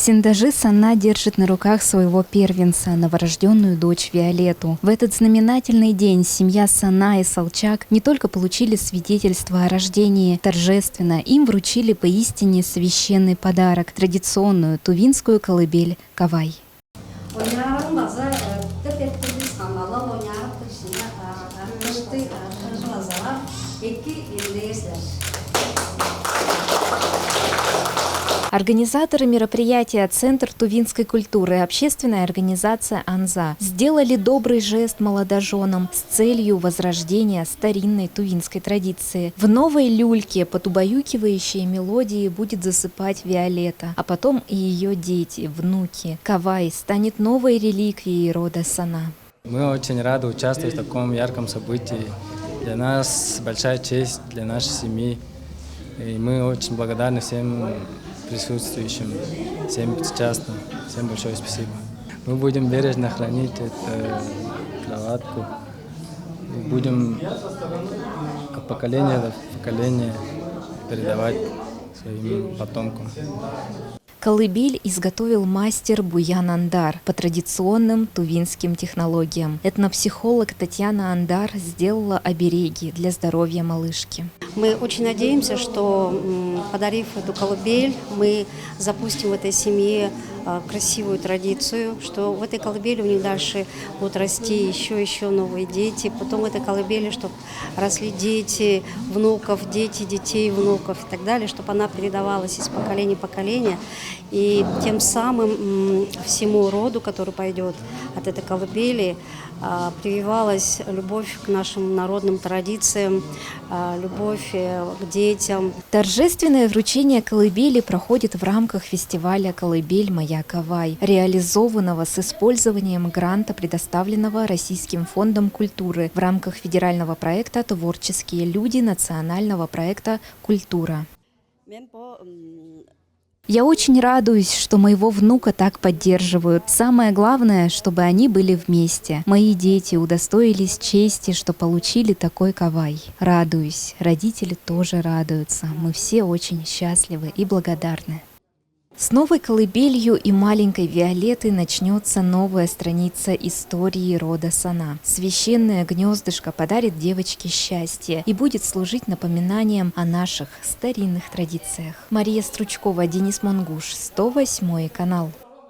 Синдажи Сана держит на руках своего первенца, новорожденную дочь Виолетту. В этот знаменательный день семья Сана и Салчак не только получили свидетельство о рождении, торжественно им вручили поистине священный подарок – традиционную тувинскую колыбель «Кавай». Организаторы мероприятия «Центр тувинской культуры» и общественная организация «Анза» сделали добрый жест молодоженам с целью возрождения старинной тувинской традиции. В новой люльке под убаюкивающие мелодии будет засыпать Виолетта, а потом и ее дети, внуки. Кавай станет новой реликвией рода Сана. Мы очень рады участвовать в таком ярком событии. Для нас большая честь, для нашей семьи. И мы очень благодарны всем присутствующим, всем причастным. Всем большое спасибо. Мы будем бережно хранить эту кроватку. И будем от поколения до поколения передавать своим потомкам. Колыбель изготовил мастер Буян Андар по традиционным тувинским технологиям. Этнопсихолог Татьяна Андар сделала обереги для здоровья малышки. Мы очень надеемся, что, подарив эту колыбель, мы запустим в этой семье красивую традицию, что в этой колыбели у них дальше будут расти еще новые дети. Потом в этой колыбели, чтобы росли дети внуков, дети детей внуков и так далее, чтобы она передавалась из поколения в поколение. И тем самым всему роду, который пойдет от этой колыбели, прививалась любовь к нашим народным традициям, любовь к детям. Торжественное вручение колыбели проходит в рамках фестиваля «Колыбель моя Кавай», реализованного с использованием гранта, предоставленного Российским фондом культуры в рамках федерального проекта «Творческие люди» национального проекта «Культура». Я очень радуюсь, что моего внука так поддерживают. Самое главное, чтобы они были вместе. Мои дети удостоились чести, что получили такой кавай. Радуюсь. Родители тоже радуются. Мы все очень счастливы и благодарны. С новой колыбелью и маленькой Виолетты начнется новая страница истории рода Сана. Священное гнездышко подарит девочке счастье и будет служить напоминанием о наших старинных традициях. Мария Стручкова, Денис Мангуш, 108 канал.